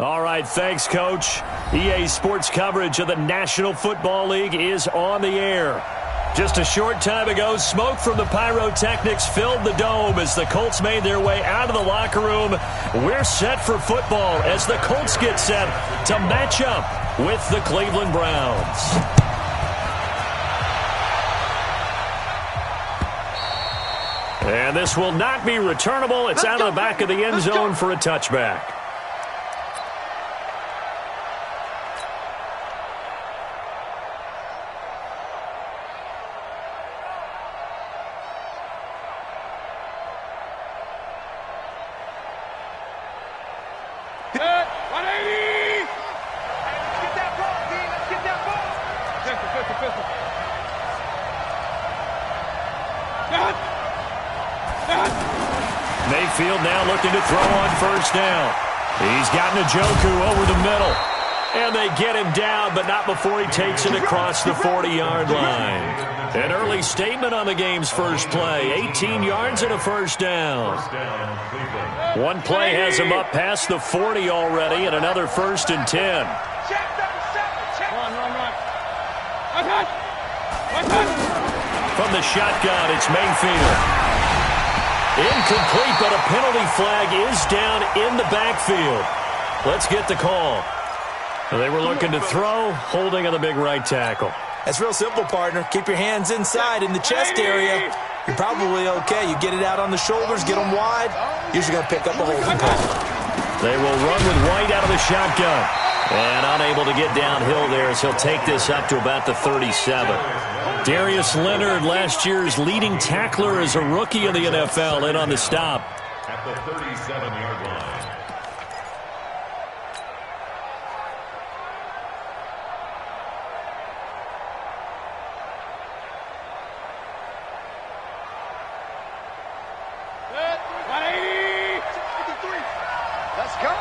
All right, thanks, Coach. EA Sports coverage of the National Football League is on the air. Just a short time ago, smoke from the pyrotechnics filled the dome as the Colts made their way out of the locker room. We're set for football as the Colts get set to match up with the Cleveland Browns. And this will not be returnable. It's out of the back of the end zone for a touchback. Mayfield now looking to throw on first down. He's got Njoku over the middle. And they get him down, but not before he takes it across the 40-yard line. An early statement on the game's first play. 18 yards and a first down. One play has him up past the 40 already, and another 1st and 10. From the shotgun, it's Mayfield. Incomplete, but a penalty flag is down in the backfield. Let's get the call. They were looking to throw, holding on the big right tackle. That's real simple, partner. Keep your hands inside in the chest area. You're probably okay. You get it out on the shoulders, get them wide. Usually going to pick up a holding call. They will run with White out of the shotgun. And unable to get downhill there as he'll take this up to about the 37. Darius Leonard, last year's leading tackler as a rookie in the NFL, in on the stop. At the 37-yard line. Let's go.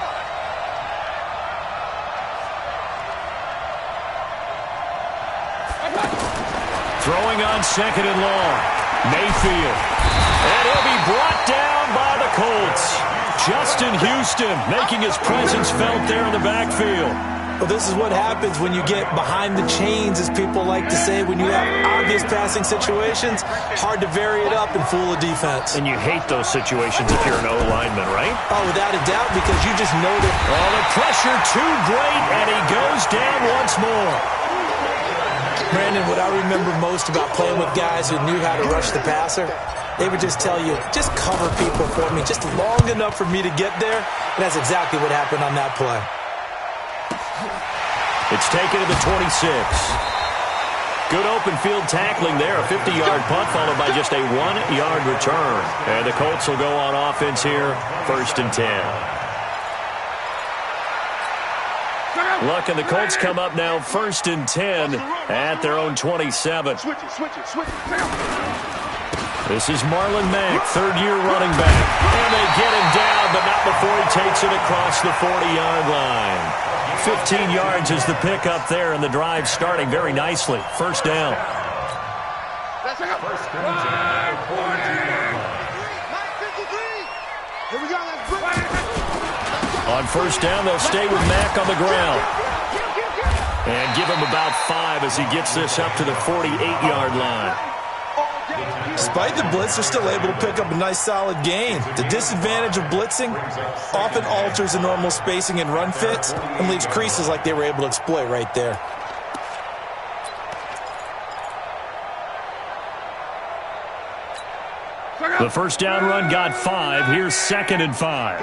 Throwing on 2nd and long. Mayfield. And he'll be brought down by the Colts. Justin Houston making his presence felt there in the backfield. Well, this is what happens when you get behind the chains, as people like to say. When you have obvious passing situations, hard to vary it up and fool a defense. And you hate those situations if you're an O-lineman, right? Oh, without a doubt, because you just know that. Oh, the pressure too great, and he goes down once more. Brandon, what I remember most about playing with guys who knew how to rush the passer, they would just tell you, just cover people for me, just long enough for me to get there. And that's exactly what happened on that play. It's taken to the 26. Good open field tackling there. A 50-yard punt followed by just a 1-yard return. And the Colts will go on offense here. 1st and 10. Luck, and the Colts come up now 1st and 10 at their own 27. This is Marlon Mack, 3rd-year running back. And they get him down, but not before he takes it across the 40-yard line. 15 yards is the pickup there, and the drive starting very nicely. 1st down. On 1st down, they'll stay with Mack on the ground. And give him about 5 as he gets this up to the 48-yard line. Despite the blitz, they're still able to pick up a nice solid gain. The disadvantage of blitzing often alters the normal spacing and run fits and leaves creases like they were able to exploit right there. The 1st down run got 5. Here's 2nd and 5.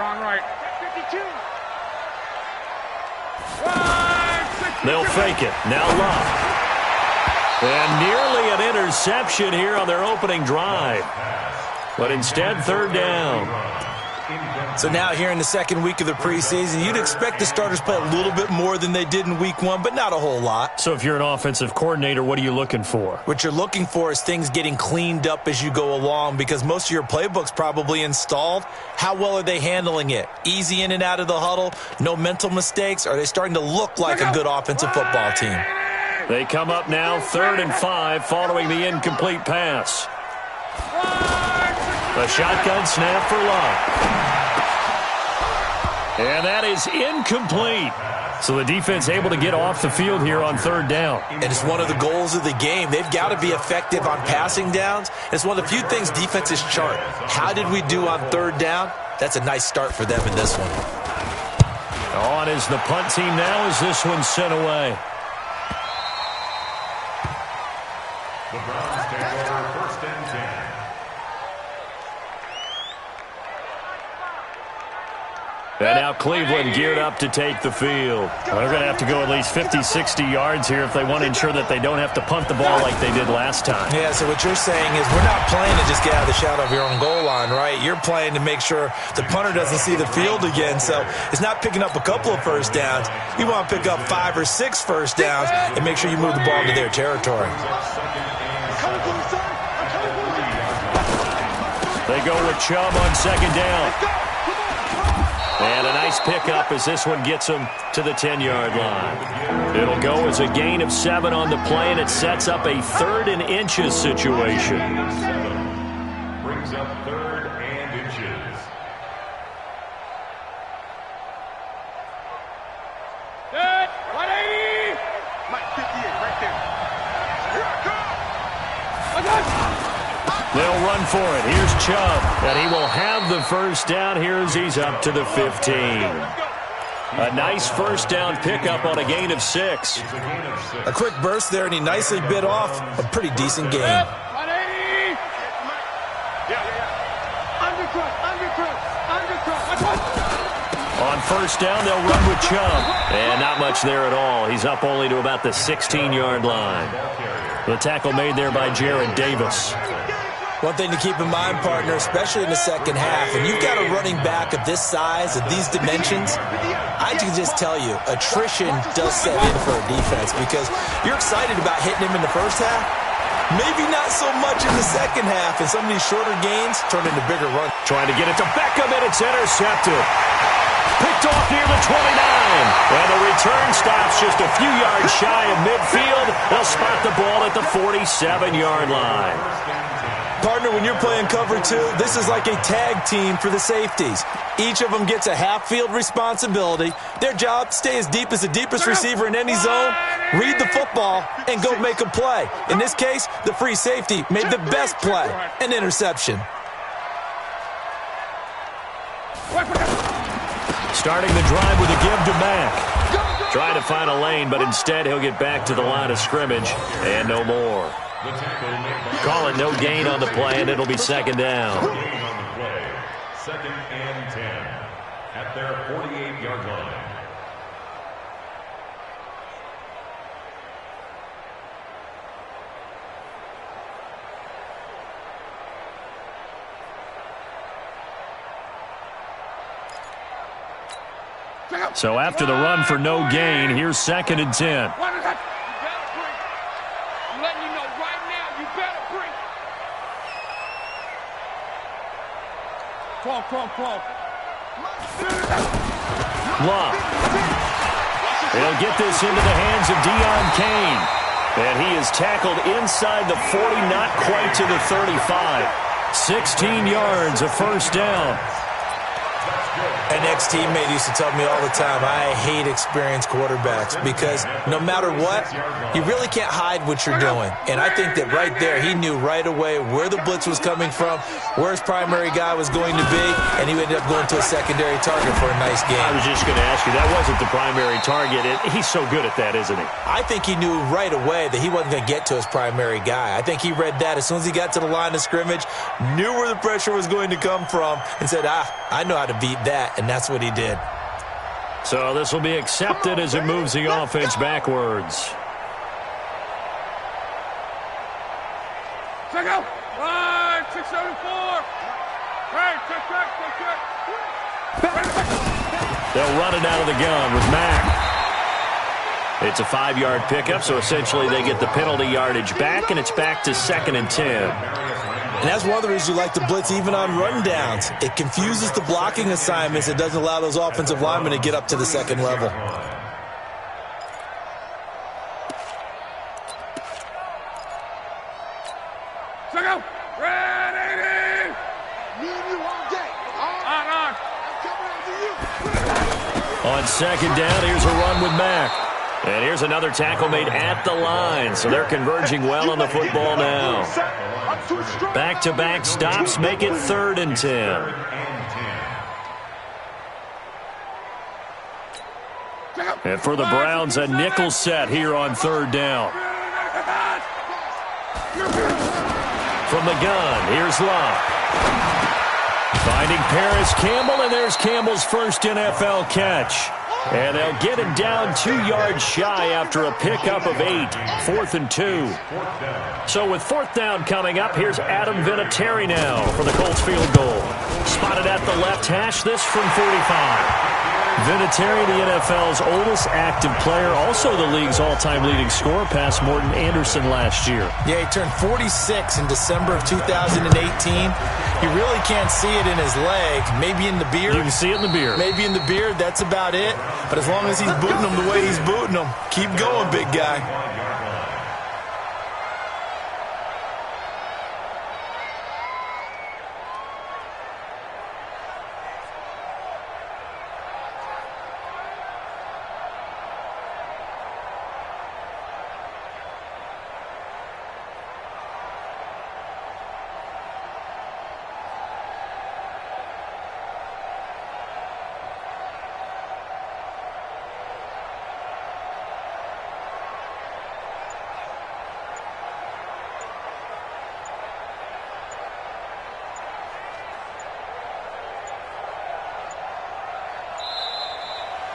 They'll fake it. Now Love. And nearly an interception here on their opening drive. But instead, 3rd down. So now here in the 2nd week of the preseason, you'd expect the starters play a little bit more than they did in week 1, but not a whole lot. So if you're an offensive coordinator, what are you looking for? What you're looking for is things getting cleaned up as you go along, because most of your playbook's probably installed. How well are they handling it? Easy in and out of the huddle? No mental mistakes? Are they starting to look like a good offensive football team? They come up now 3rd and 5 following the incomplete pass. A shotgun snap for Love. And that is incomplete. So the defense able to get off the field here on third down. And it's one of the goals of the game. They've got to be effective on passing downs. It's one of the few things defenses chart. How did we do on third down? That's a nice start for them in this one. On is the punt team now as this one's sent away. The Browns take over first and 10. And now Cleveland geared up to take the field. Well, they're going to have to go at least 50, 60 yards here if they want to ensure that they don't have to punt the ball like they did last time. Yeah, so what you're saying is we're not playing to just get out of the shadow of your own goal line, right? You're playing to make sure the punter doesn't see the field again. So it's not picking up a couple of first downs. You want to pick up 5 or 6 first downs and make sure you move the ball into their territory. They go with Chubb on second down. And a nice pickup as this one gets them to the 10-yard line. It'll go as a gain of 7 on the play, and it sets up a 3rd and inches situation. Brings up 3rd and inches. Good. 180. Mike 58 right there. Here I come. They'll run for it. Here's Chubb, and he will have the first down here as he's up to the 15. A nice first down pickup on a gain of 6. A quick burst there, and he nicely bit off a pretty decent gain. 180. Undercut. On first down, they'll run with Chubb. And not much there at all. He's up only to about the 16-yard line. The tackle made there by Jared Davis. One thing to keep in mind, partner, especially in the second half, when you've got a running back of this size, of these dimensions, I can just tell you, attrition does set in for a defense because you're excited about hitting him in the first half. Maybe not so much in the second half, and some of these shorter gains turn into bigger runs. Trying to get it to Beckham, and it's intercepted. Picked off near the 29. And the return stops just a few yards shy of midfield. They'll spot the ball at the 47-yard line. Partner, when you're playing cover 2, this is like a tag team for the safeties. Each of them gets a half-field responsibility. Their job, stay as deep as the deepest receiver in any zone, read the football, and go make a play. In this case, the free safety made the best play, an interception. Starting the drive with a give to Mack. Trying to find a lane, but instead he'll get back to the line of scrimmage, and no more. Call it no gain on the play, and it'll be second down. Second and 10 at their 48-yard line. So after the run for no gain, here's second and 10. Love. He'll get this into the hands of Deion Kane. And he is tackled inside the 40, not quite to the 35. 16 yards, a first down. An ex-teammate used to tell me all the time, I hate experienced quarterbacks because no matter what, you really can't hide what you're doing. And I think that right there, he knew right away where the blitz was coming from, where his primary guy was going to be, and he ended up going to a secondary target for a nice game. I was just going to ask you, that wasn't the primary target. He's so good at that, isn't he? I think he knew right away that he wasn't going to get to his primary guy. I think he read that as soon as he got to the line of scrimmage, knew where the pressure was going to come from, and said, I know how to beat that, and that's what he did. So this will be accepted as it moves the offense backwards. Check out. 674. Hey, check. They'll run it out of the gun with Mack. It's a 5-yard pickup, so essentially they get the penalty yardage back, and it's back to second and 10. And that's one of the reasons you like to blitz even on run downs. It confuses the blocking assignments. It doesn't allow those offensive linemen to get up to the second level. Check out. Red 80. Me and you all day. On. I'm coming after you. On second down, here's a run with Mack. And here's another tackle made at the line. So they're converging well on the football now. Back-to-back stops make it 3rd and 10. And for the Browns, a nickel set here on 3rd down. From the gun, here's Love. Finding Paris Campbell, and there's Campbell's first NFL catch. And they'll get him down 2 yards shy after a pickup of 8. 4th and 2. So with 4th down coming up, here's Adam Vinatieri now for the Colts field goal. Spotted at the left hash, this from 45. Vinatieri, the NFL's oldest active player, also the league's all-time leading scorer, past Morton Anderson last year. Yeah, he turned 46 in December of 2018. You really can't see it in his leg. Maybe in the beard. You can see it in the beard. Maybe in the beard. That's about it. But as long as he's booting them the way he's booting them, keep going, big guy.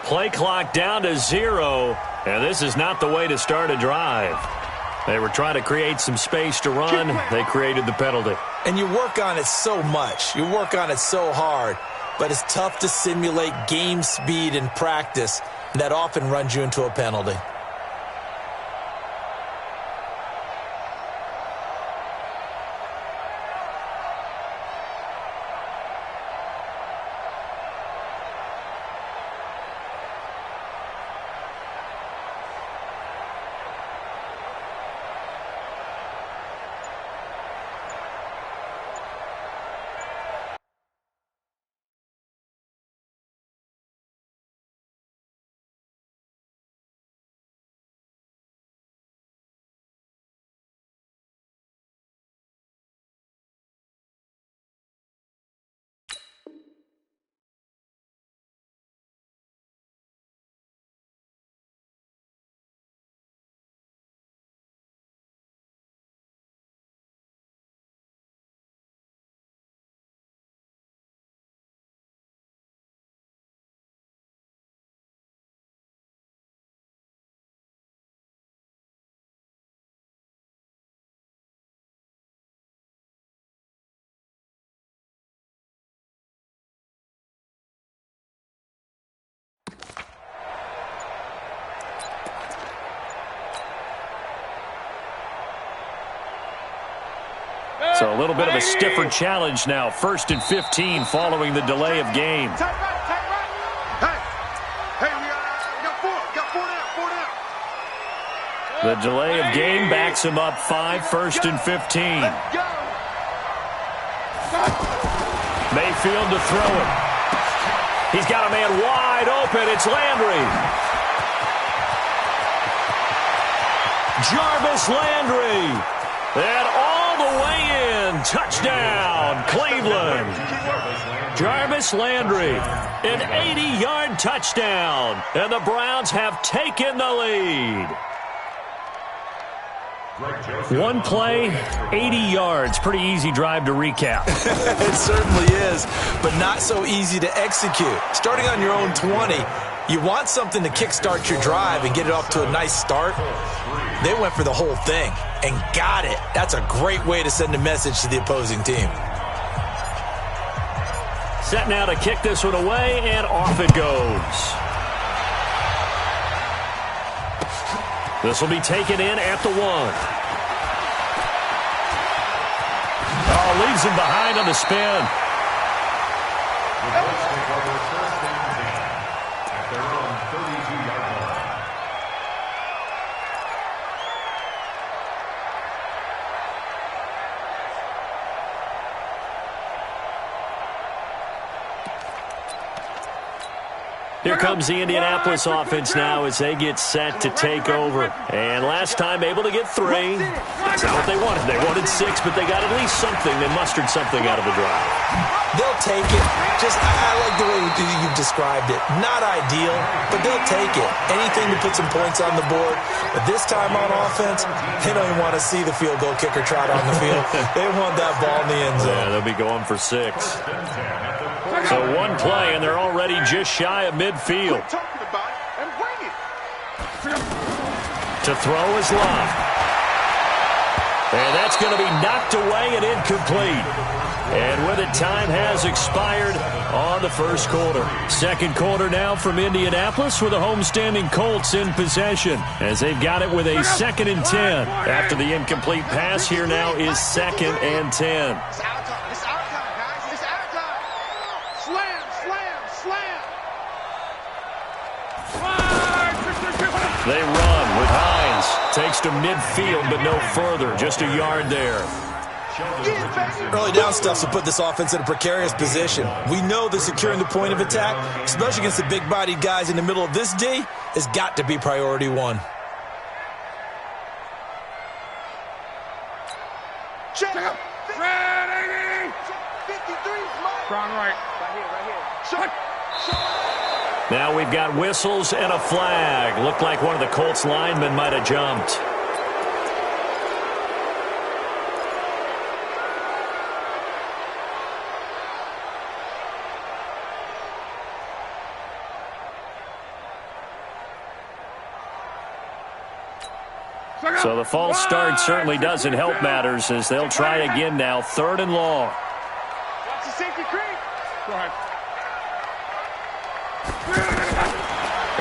Play clock down to 0, and this is not the way to start a drive. They were trying to create some space to run. They created the penalty. And you work on it so much. You work on it so hard. But it's tough to simulate game speed in practice. And that often runs you into a penalty. So a little bit of a stiffer challenge now. 1st and 15 following the delay of game. Hey, we got four down. The delay of game backs him up 5, 1st and 15. Mayfield to throw it. He's got a man wide open. It's Landry. Jarvis Landry. And all the way in. Touchdown, Cleveland. Jarvis Landry, an 80-yard touchdown. And the Browns have taken the lead. One play, 80 yards. Pretty easy drive to recap. It certainly is, but not so easy to execute. Starting on your own 20, you want something to kickstart your drive and get it off to a nice start. They went for the whole thing and got it. That's a great way to send a message to the opposing team. Set now to kick this one away, and off it goes. This will be taken in at the 1. Oh, leaves him behind on the spin. Here comes the Indianapolis offense now as they get set to take over. And last time able to get 3. That's not what they wanted. They wanted 6, but they got at least something. They mustered something out of the drive. They'll take it. I like the way you've described it. Not ideal, but they'll take it. Anything to put some points on the board. But this time on offense, they don't even want to see the field goal kicker trot on the field. They want that ball in the end zone. Yeah, they'll be going for 6. So one play, and they're already just shy of midfield. To throw is Love. And that's going to be knocked away and incomplete. And with it, time has expired on the first quarter. Second quarter now from Indianapolis with the homestanding Colts in possession as they've got it with a 2nd and 10. After the incomplete pass, here now is 2nd and 10. It's our time. It's our time, guys. It's our time. Slam, slam, slam. They run with Hines. Takes to midfield, but no further. Just a yard there. Early down stuff to put this offense in a precarious position. We know that securing the point of attack, especially against the big-bodied guys in the middle of this D, has got to be priority 1. Check up. Ready. 53. Strong right. Right here. Now we've got whistles and a flag. Looked like one of the Colts linemen might have jumped. So the false start certainly doesn't help matters as they'll try again now. 3rd and long. Watch the safety creep. Go ahead.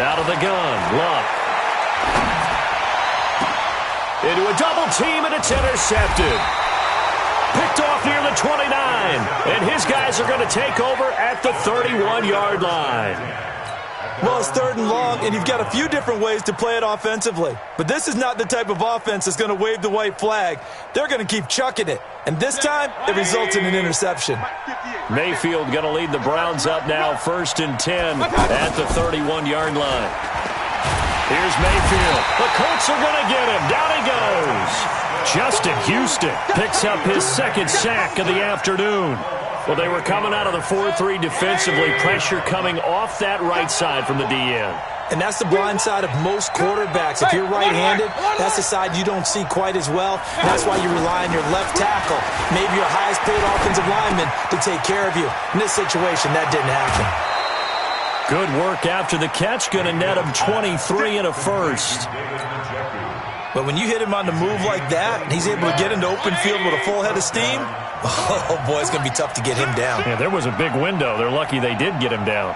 Out of the gun. Luck. Into a double team, and it's intercepted. Picked off near the 29. And his guys are going to take over at the 31-yard line. Well, it's 3rd and long, and you've got a few different ways to play it offensively. But this is not the type of offense that's going to wave the white flag. They're going to keep chucking it. And this time, it results in an interception. Mayfield going to lead the Browns up now, 1st and 10 at the 31-yard line. Here's Mayfield. The Colts are going to get him. Down he goes. Justin Houston picks up his 2nd sack of the afternoon. Well, they were coming out of the 4-3 defensively. Pressure coming off that right side from the DN. And that's the blind side of most quarterbacks. If you're right-handed, that's the side you don't see quite as well. And that's why you rely on your left tackle, maybe your highest-paid offensive lineman, to take care of you. In this situation, that didn't happen. Good work after the catch. Going to net him 23 and a first. But when you hit him on the move like that, and he's able to get into open field with a full head of steam, oh, boy, it's going to be tough to get him down. Yeah, there was a big window. They're lucky they did get him down.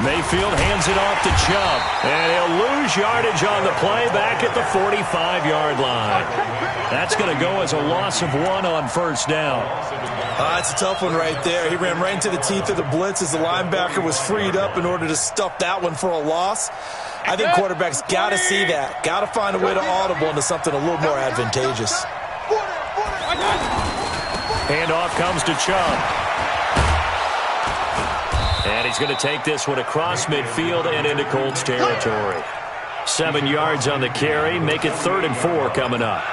Mayfield hands it off to Chubb. And he'll lose yardage on the play back at the 45-yard line. That's going to go as a loss of 1 on 1st down. That's a tough one right there. He ran right into the teeth of the blitz as the linebacker was freed up in order to stuff that one for a loss. I think quarterbacks got to see that. Got to find a way to audible into something a little more advantageous. Handoff comes to Chubb. And he's going to take this one across midfield and into Colts territory. 7 yards on the carry. Make it 3rd and 4 coming up.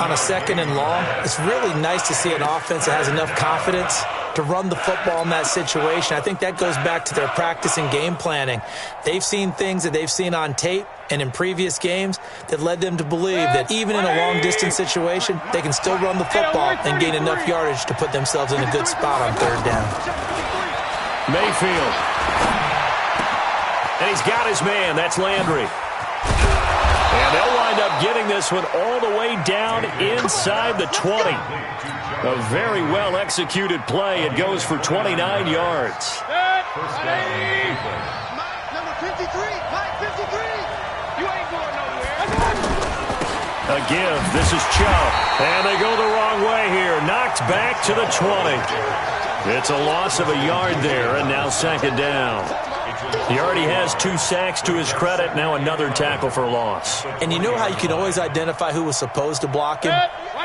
On a 2nd and long, it's really nice to see an offense that has enough confidence to run the football in that situation. I think that goes back to their practice and game planning. They've seen things that they've seen on tape and in previous games that led them to believe that even in a long-distance situation, they can still run the football and gain enough yardage to put themselves in a good spot on 3rd down. Mayfield. And he's got his man. That's Landry. And they'll wind up getting this one all the way down inside the 20. A very well-executed play. It goes for 29 yards. Number 53. Mike 53. You ain't going nowhere. A give. This is Chubb. And they go the wrong way here. Knocked back to the 20. It's a loss of a yard there, and now 2nd down. He already has 2 sacks to his credit. Now another tackle for loss. And you know how you can always identify who was supposed to block him?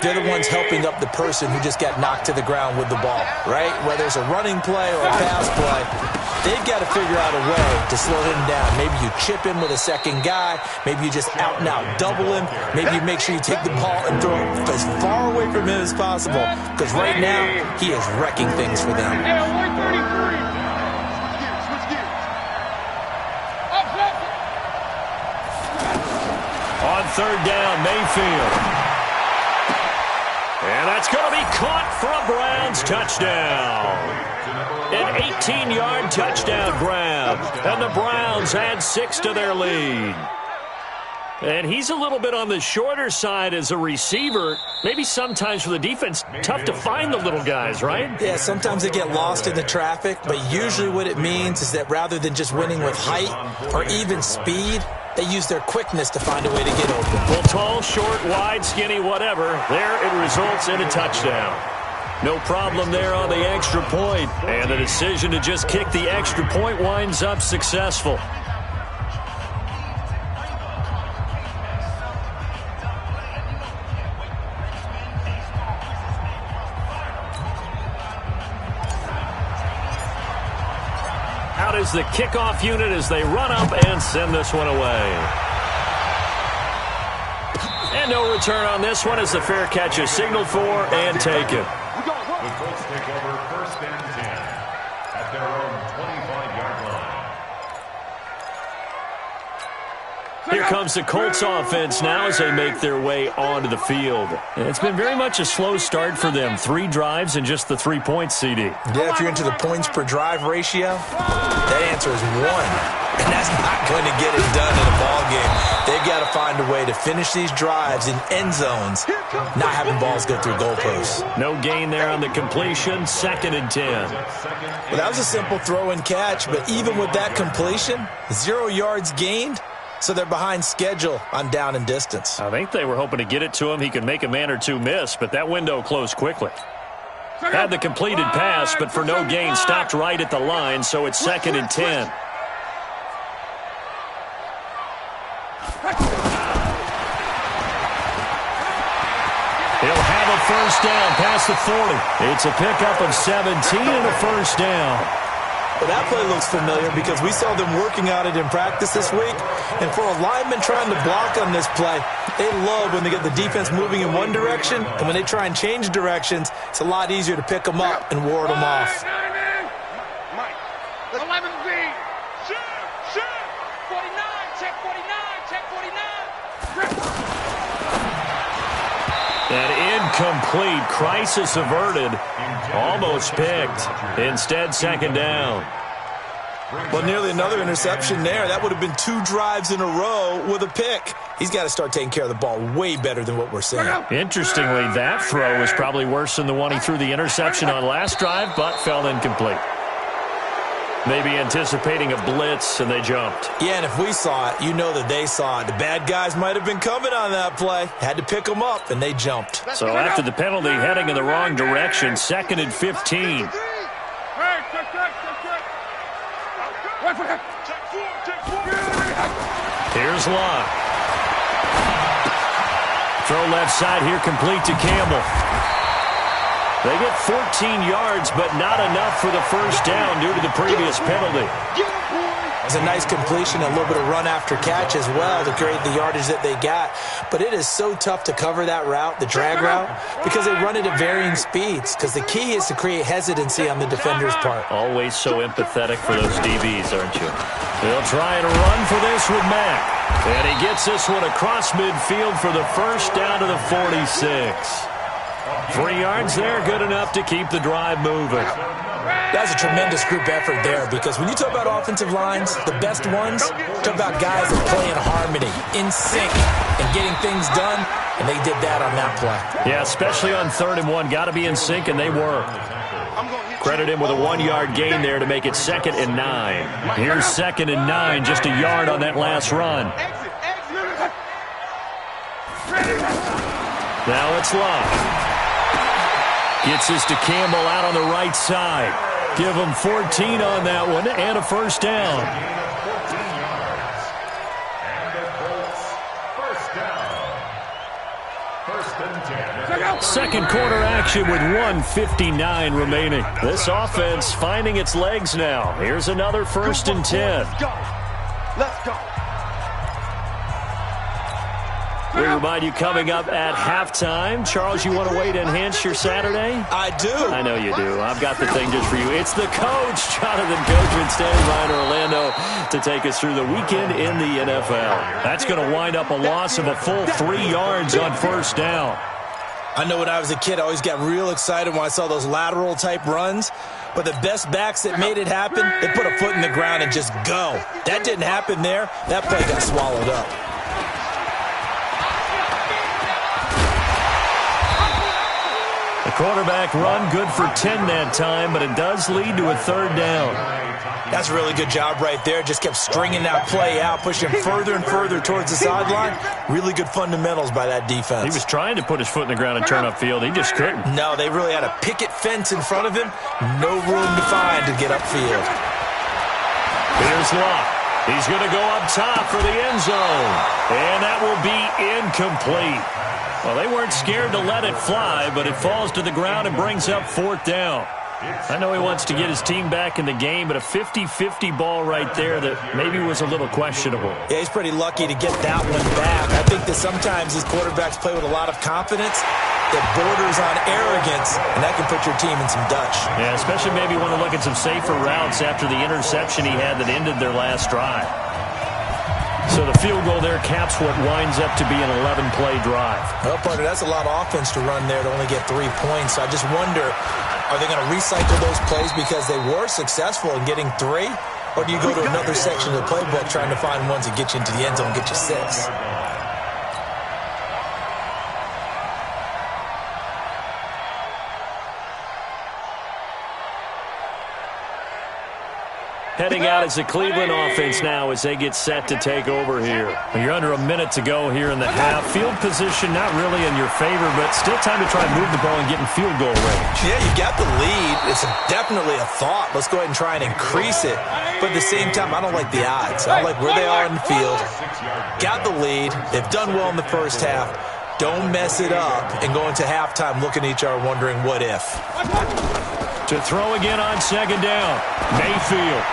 They're the ones helping up the person who just got knocked to the ground with the ball, right? Whether it's a running play or a pass play, they've got to figure out a way to slow him down. Maybe you chip him with a second guy. Maybe you just out-and-out double him. Maybe you make sure you take the ball and throw it as far away from him as possible. Because right now, he is wrecking things for them. On third down, Mayfield. And that's going to be caught for a Browns touchdown. An 18-yard touchdown grab. And the Browns add 6 to their lead. And he's a little bit on the shorter side as a receiver. Maybe sometimes for the defense, tough to find the little guys, right? Yeah, sometimes they get lost in the traffic, but usually what it means is that rather than just winning with height or even speed, they use their quickness to find a way to get open. Well, tall, short, wide, skinny, whatever, there it results in a touchdown. No problem there on the extra point. And the decision to just kick the extra point winds up successful. Out is the kickoff unit as they run up and send this one away. And no return on this one as the fair catch is signaled for and taken. The Colts take over 1st and 10 at their own 25-yard line. Here comes the Colts offense now as they make their way onto the field. And it's been very much a slow start for them. 3 drives and just the 3 points, CD. Yeah, if you're into the points per drive ratio, that answer is 1. And that's not going to get it done in a ball game. They've got to find a way to finish these drives in end zones, not having balls go through goalposts. No gain there on the completion. 2nd and 10. Well, that was a simple throw and catch, but even with that completion, 0 yards gained. So they're behind schedule on down and distance. I think they were hoping to get it to him. He could make a man or 2 miss, but that window closed quickly. Had the completed pass, but for no gain, stopped right at the line, so it's 2nd and 10. He'll have a first down past the 40. It's a pickup of 17 and a first down. Well, that play looks familiar because we saw them working on it in practice this week. And for a lineman trying to block on this play, they love when they get the defense moving in one direction. And when they try and change directions, it's a lot easier to pick them up and ward them off. Mike, 11B. Shoot. 49, check 49, check 49. An incomplete, crisis averted, almost picked. Instead, 2nd down. Well, nearly another interception there. That would have been 2 drives in a row with a pick. He's got to start taking care of the ball way better than what we're seeing. Interestingly, that throw was probably worse than the one he threw the interception on last drive, but fell incomplete. Maybe anticipating a blitz, and they jumped. Yeah, and if we saw it, you know that they saw it. The bad guys might have been coming on that play. Had to pick them up, and they jumped. So after the penalty, heading in the wrong direction, 2nd and 15. Here's Locke. Throw left side here, complete to Campbell. They get 14 yards, but not enough for the first down due to the previous penalty. It's a nice completion, a little bit of run after catch as well to create the yardage that they got. But it is so tough to cover that route, the drag route, because they run it at varying speeds. Because the key is to create hesitancy on the defender's part. Always so empathetic for those DBs, aren't you? They'll try and run for this with Mack. And he gets this one across midfield for the first down to the 46. 3 yards there, good enough to keep the drive moving. That was a tremendous group effort there because when you talk about offensive lines, the best ones, talk about guys that play in harmony, in sync, and getting things done, and they did that on that play. Yeah, especially on 3rd and 1. Got to be in sync, and they were. Credit him with a 1-yard gain there to make it 2nd and 9. Here's 2nd and 9, just a yard on that last run. Now it's Locke. Gets this to Campbell out on the right side. Give them 14 on that one and a first down. Gain of 14 yards. And the Colts, first down. First and 10. Second quarter action with 1:59 remaining. This offense finding its legs now. Here's another first and 10. Let's go. Let's go. We remind you coming up at halftime. Charles, you want a way to enhance your Saturday? I do. I know you do. I've got the thing just for you. It's the coach, Jonathan Coachman, standing by in Orlando to take us through the weekend in the NFL. That's going to wind up a loss of a full 3 yards on first down. I know when I was a kid, I always got real excited when I saw those lateral-type runs. But the best backs that made it happen, they put a foot in the ground and just go. That didn't happen there. That play got swallowed up. The quarterback run good for 10 that time, but it does lead to a third down. That's a really good job right there. Just kept stringing that play out, pushing further and further towards the sideline. Really good fundamentals by that defense. He was trying to put his foot in the ground and turn upfield. He just couldn't. No, they really had a picket fence in front of him. No room to find to get upfield. Here's Locke. He's going to go up top for the end zone. And that will be incomplete. Well, they weren't scared to let it fly, but it falls to the ground and brings up fourth down. I know he wants to get his team back in the game, but a 50-50 ball right there that maybe was a little questionable. Yeah, he's pretty lucky to get that one back. I think that sometimes these quarterbacks play with a lot of confidence that borders on arrogance, and that can put your team in some Dutch. Yeah, especially maybe want to look at some safer routes after the interception he had that ended their last drive. So the field goal there caps what winds up to be an 11-play drive. Well, partner, that's a lot of offense to run there to only get 3 points. So I just wonder, are they going to recycle those plays because they were successful in getting 3? Or do you go to another section of the playbook trying to find ones that get you into the end zone and get you 6? Heading out is the Cleveland offense now as they get set to take over here. You're under a minute to go here in the half. Field position not really in your favor, but still time to try and move the ball and get in field goal range. Yeah, you got the lead. It's definitely a thought. Let's go ahead and try and increase it. But at the same time, I don't like the odds. I don't like where they are in the field. Got the lead. They've done well in the first half. Don't mess it up and go into halftime looking at each other wondering what if. To throw again on second down, Mayfield.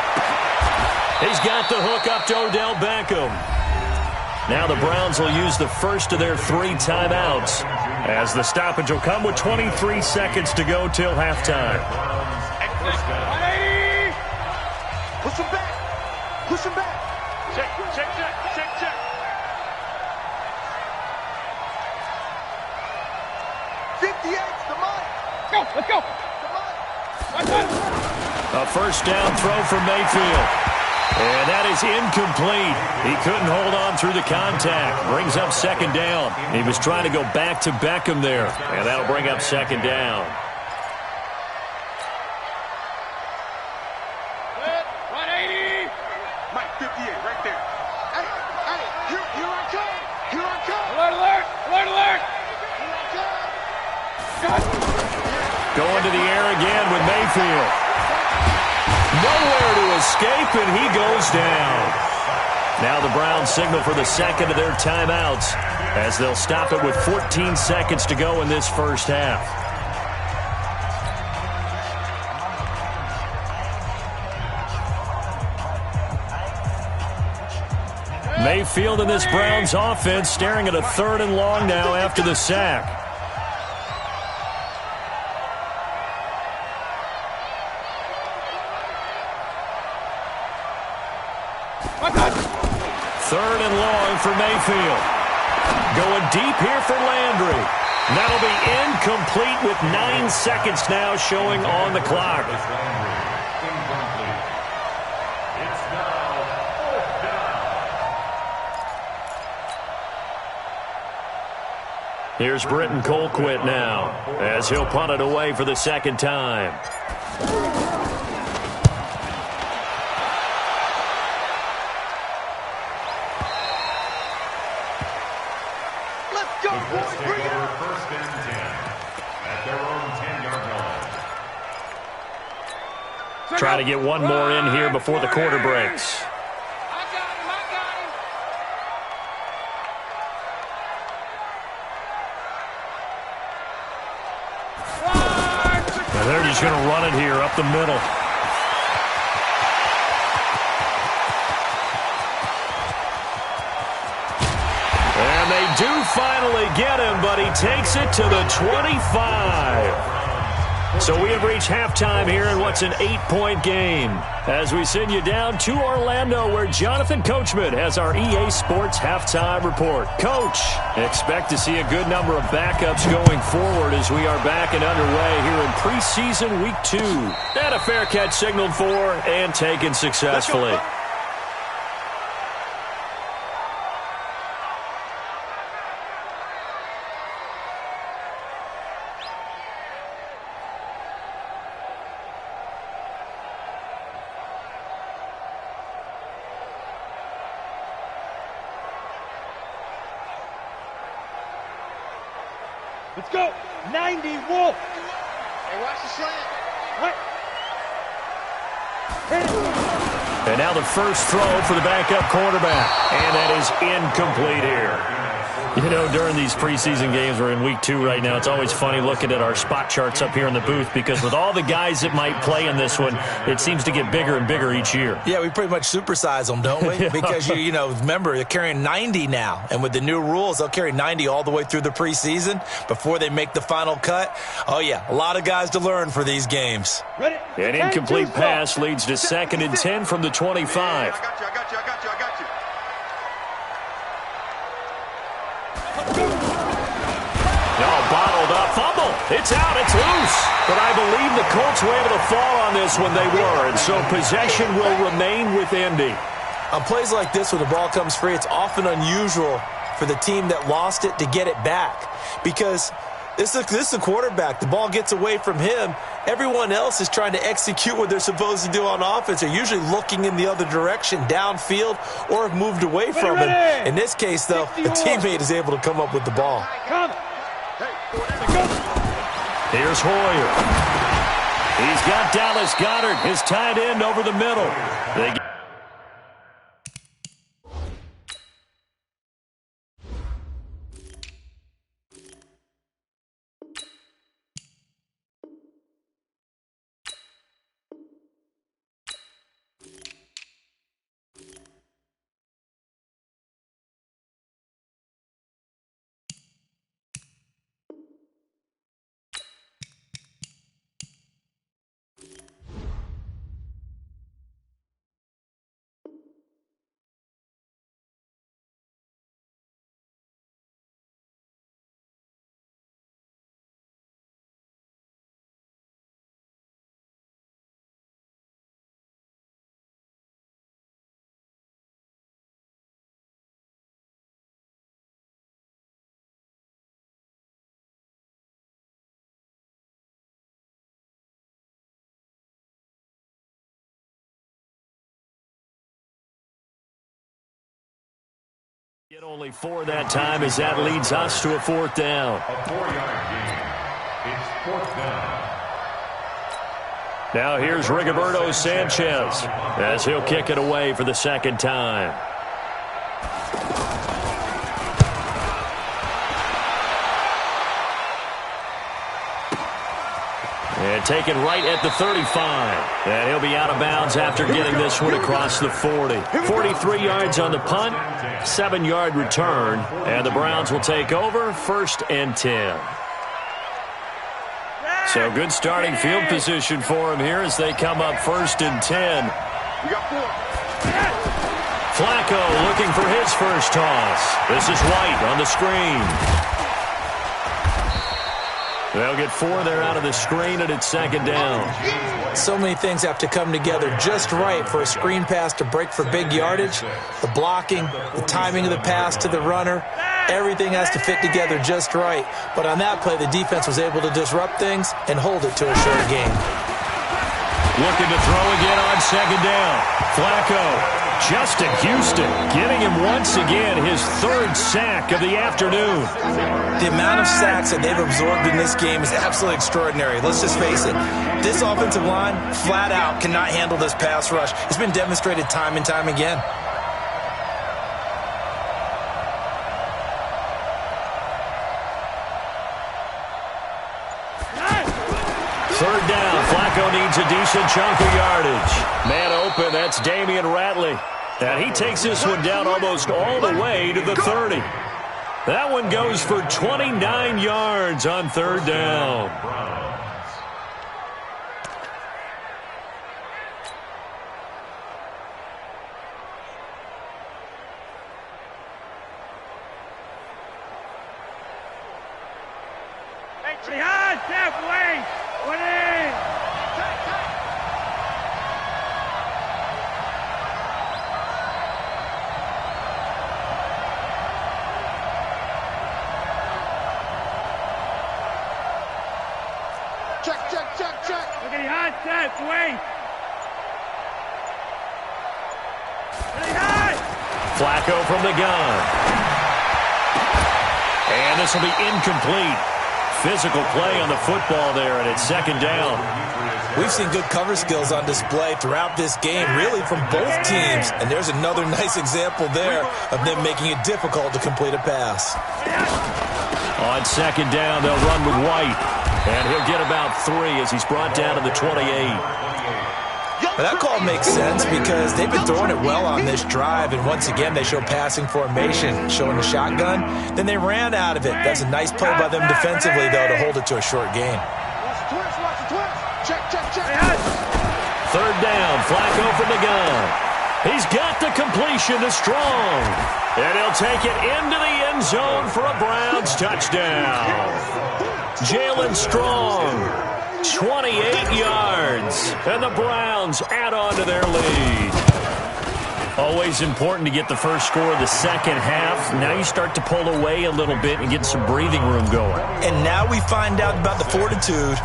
He's got the hook up to Odell Beckham. Now the Browns will use the first of their 3 timeouts as the stoppage will come with 23 seconds to go till halftime. Push him back. Push him back. Check, check, check, check, check. The money. Let's go. A first down throw for Mayfield. And that is incomplete. He couldn't hold on through the contact. Brings up second down. He was trying to go back to Beckham there. And that'll bring up second down. 180. Mike, 58, right there. Hey, here I come. Here I come. Alert. Here I come. Going to the air again with Mayfield. Nowhere to escape, and he goes down. Now the Browns signal for the second of their timeouts as they'll stop it with 14 seconds to go in this first half. Mayfield and this Browns offense staring at a 3rd and long now after the sack. Third and long for Mayfield. Going deep here for Landry. That'll be incomplete with 9 seconds now showing on the clock. Here's Britton Colquitt now as he'll punt it away for the second time. First and 10 at their own 10-yard line. Trying to get one more in here before the quarter breaks. And they're just going to run it here up the middle. And they do finally get him, but he takes it to the 25. So we have reached halftime here in what's an 8-point game. As we send you down to Orlando, where Jonathan Coachman has our EA Sports halftime report. Coach, expect to see a good number of backups going forward as we are back and underway here in preseason week 2. And a fair catch signaled for and taken successfully. Let's go. 90, Wolf. Hey, watch the slant. What? And now the first throw for the backup quarterback. And that is incomplete here. You know, during these preseason games, we're in week 2 right now, it's always funny looking at our spot charts up here in the booth because with all the guys that might play in this one, it seems to get bigger and bigger each year. Yeah, we pretty much supersize them, don't we? Because, you know, remember, they're carrying 90 now. And with the new rules, they'll carry 90 all the way through the preseason before they make the final cut. Oh, yeah, a lot of guys to learn for these games. Ready? An incomplete pass leads to 2nd and 10 from the 25. I got you. No, bottled up. Fumble. It's out. It's loose. But I believe the Colts were able to fall on this when they were, and so possession will remain with Indy. On plays like this where the ball comes free, it's often unusual for the team that lost it to get it back because this is a quarterback. The ball gets away from him. Everyone else is trying to execute what they're supposed to do on offense. They're usually looking in the other direction, downfield, or have moved away from it. In this case, though, the teammate is able to come up with the ball. Here's Hoyer. He's got Dallas Goedert, his tight end, over the middle. Get only 4 that time as that leads us to a 4th down. A 4-yard gain. It's 4th down. Now here's Rigoberto Sanchez as he'll kick it away for the 2nd time. And taken right at the 35. And he'll be out of bounds after getting this one across the 40. 43 yards on the punt, 7-yard return. And the Browns will take over 1st and 10. So good starting field position for him here as they come up 1st and 10. Flacco looking for his first toss. This is White on the screen. They'll get 4 there out of the screen, and it's 2nd down. So many things have to come together just right for a screen pass to break for big yardage. The blocking, the timing of the pass to the runner, everything has to fit together just right. But on that play, the defense was able to disrupt things and hold it to a short gain. Looking to throw again on 2nd down. Flacco Justin Houston getting him once again his third sack of the afternoon. The amount of sacks that they've absorbed in this game is absolutely extraordinary. Let's just face it. This offensive line, flat out, cannot handle this pass rush. It's been demonstrated time and time again. Third down. Flacco needs a decent chunk of yardage. Man open, that's Damian Ratley. And he takes this one down almost all the way to the 30. That one goes for 29 yards on third down. Flacco from the gun. And this will be incomplete. Physical play on the football there, and it's second down. We've seen good cover skills on display throughout this game, really from both teams. And there's another nice example there of them making it difficult to complete a pass. On second down, they'll run with White. And he'll get about 3 as he's brought down to the 28. Now that call makes sense because they've been throwing it well on this drive, and once again they show passing formation, showing the shotgun. Then they ran out of it. That's a nice play by them defensively, though, to hold it to a short gain. Third down, Flacco from the gun. He's got the completion to Strong. And he'll take it into the end zone for a Browns touchdown. Jalen Strong. 28 yards, and the Browns add on to their lead. Always important to get the first score of the second half. Now you start to pull away a little bit and get some breathing room going. And now we find out about the fortitude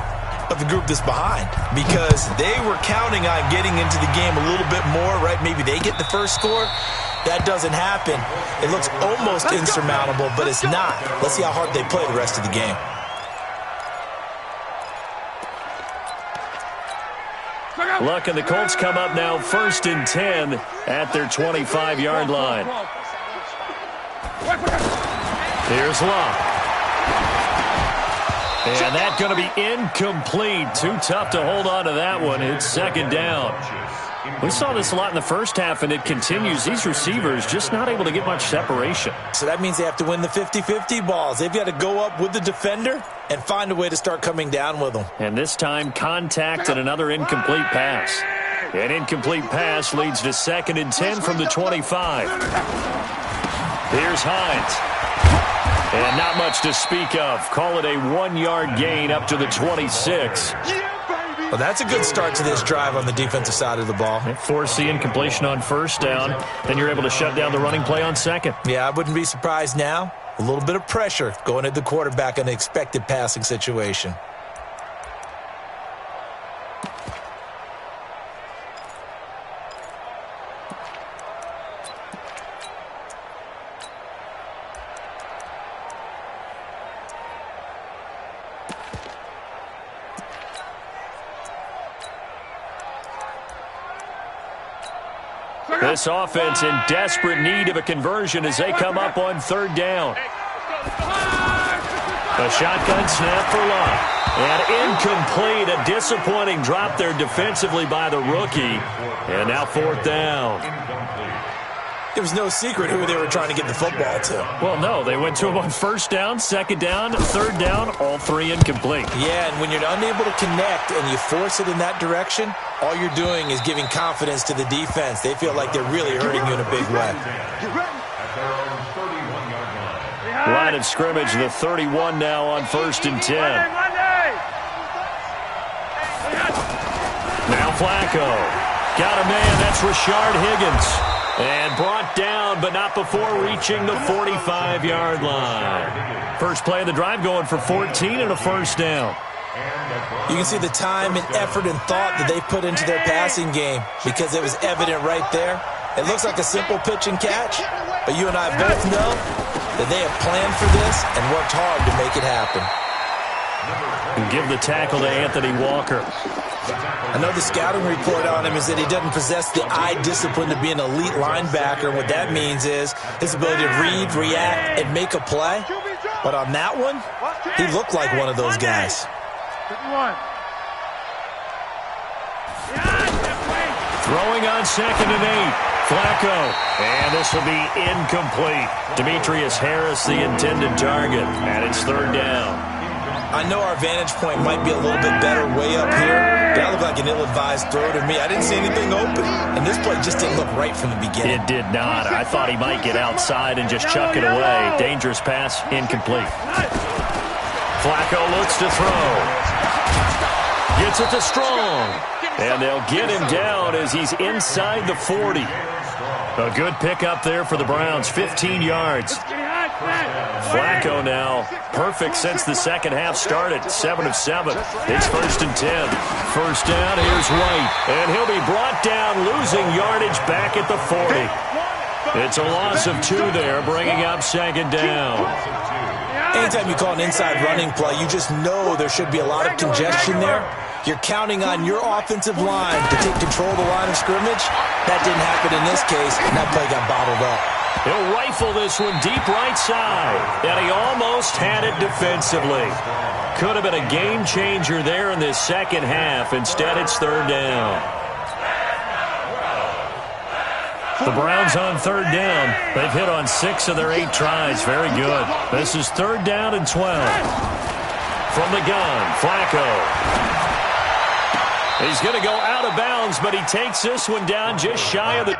of the group that's behind, because they were counting on getting into the game a little bit more, right? Maybe they get the first score. That doesn't happen. It looks almost insurmountable, but it's not. Let's see how hard they play the rest of the game. Luck and the Colts come up now 1st and 10 at their 25-yard line. Here's Luck. And that's going to be incomplete. Too tough to hold on to that one. It's second down. We saw this a lot in the first half, and it continues. These receivers just not able to get much separation. So that means they have to win the 50-50 balls. They've got to go up with the defender and find a way to start coming down with them. And this time, contact and another incomplete pass. An incomplete pass leads to 2nd and 10 from the 25. Here's Hines. And not much to speak of. Call it a 1-yard gain up to the 26. Well, that's a good start to this drive on the defensive side of the ball. Force the incompletion on first down. Then you're able to shut down the running play on second. Yeah, I wouldn't be surprised now. A little bit of pressure going at the quarterback in an expected passing situation. This offense in desperate need of a conversion as they come up on third down. A shotgun snap for Luck. And incomplete. A disappointing drop there defensively by the rookie. And now 4th down. There was no secret who they were trying to get the football to. Well, no. They went to him on first down, second down, third down, all 3 incomplete. Yeah, and when you're unable to connect and you force it in that direction, all you're doing is giving confidence to the defense. They feel like they're really hurting you in a big way. Line of scrimmage, the 31 now on 1st and 10. Now Flacco. Got a man, that's Rashard Higgins. And brought down, but not before reaching the 45-yard line. First play of the drive going for 14 and a first down. You can see the time and effort and thought that they put into their passing game because it was evident right there. It looks like a simple pitch and catch, but you and I both know that they have planned for this and worked hard to make it happen. Give the tackle to Anthony Walker. I know the scouting report on him is that he doesn't possess the eye discipline to be an elite linebacker. What that means is his ability to read, react, and make a play. But on that one, he looked like one of those guys. Throwing on 2nd and 8. Flacco. And this will be incomplete. Demetrius Harris, the intended target. And it's 3rd down. I know our vantage point might be a little bit better way up here, but that looked like an ill-advised throw to me. I didn't see anything open, and this play just didn't look right from the beginning. It did not. I thought he might get outside and just chuck it away. Dangerous pass, incomplete. Flacco looks to throw. Gets it to Strong. And they'll get him down as he's inside the 40. A good pickup there for the Browns, 15 yards. Flacco now, perfect since the second half started, 7 of 7. It's 1st and 10. First down, here's White. And he'll be brought down, losing yardage back at the 40. It's a loss of 2 there, bringing up 2nd down. Anytime you call an inside running play, you just know there should be a lot of congestion there. You're counting on your offensive line to take control of the line of scrimmage. That didn't happen in this case, and that play got bottled up. He'll rifle this one deep right side, and he almost had it defensively. Could have been a game changer there in this second half. Instead, it's 3rd down. The Browns on 3rd down. They've hit on 6 of their 8 tries. Very good. This is 3rd down and 12. From the gun, Flacco. He's going to go out of bounds, but he takes this one down just shy of the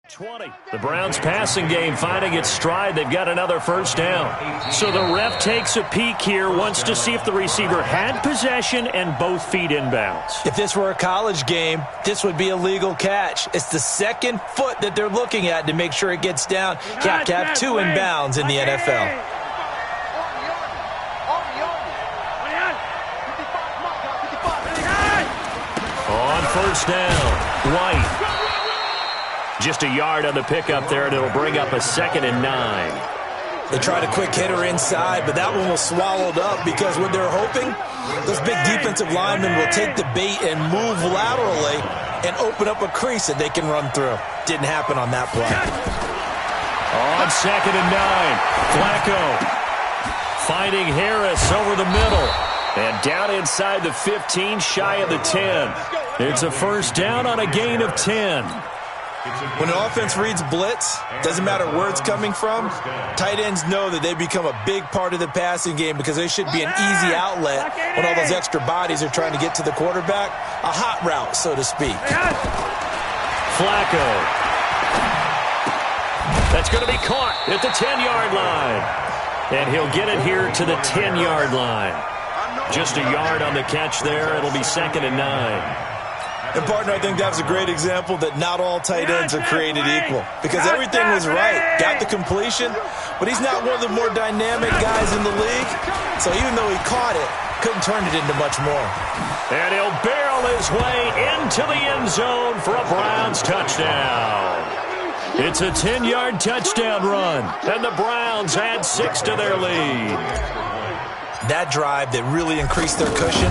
20. The Browns passing game finding its stride. They've got another first down. So the ref takes a peek here, wants to see if the receiver had possession and both feet inbounds. If this were a college game, this would be a legal catch. It's the second foot that they're looking at to make sure it gets down. You have to have 2 inbounds in the NFL. On first down, White. Just a yard on the pickup there, and it'll bring up a 2nd and 9. They tried a quick hitter inside, but that one was swallowed up because what they're hoping, those big defensive linemen will take the bait and move laterally and open up a crease that they can run through. Didn't happen on that play. On 2nd and 9, Flacco finding Harris over the middle. And down inside the 15, shy of the 10. It's a first down on a gain of 10. When an offense reads blitz, doesn't matter where it's coming from, tight ends know that they become a big part of the passing game because they should be an easy outlet when all those extra bodies are trying to get to the quarterback. A hot route, so to speak. Flacco. That's going to be caught at the 10-yard line. And he'll get it here to the 10-yard line. Just a yard on the catch there. It'll be 2nd and 9. And, partner, I think that was a great example that not all tight ends are created equal. Because everything was right. Got the completion, but he's not one of the more dynamic guys in the league. So even though he caught it, couldn't turn it into much more. And he'll barrel his way into the end zone for a Browns touchdown. It's a 10-yard touchdown run, and the Browns add 6 to their lead. That drive that really increased their cushion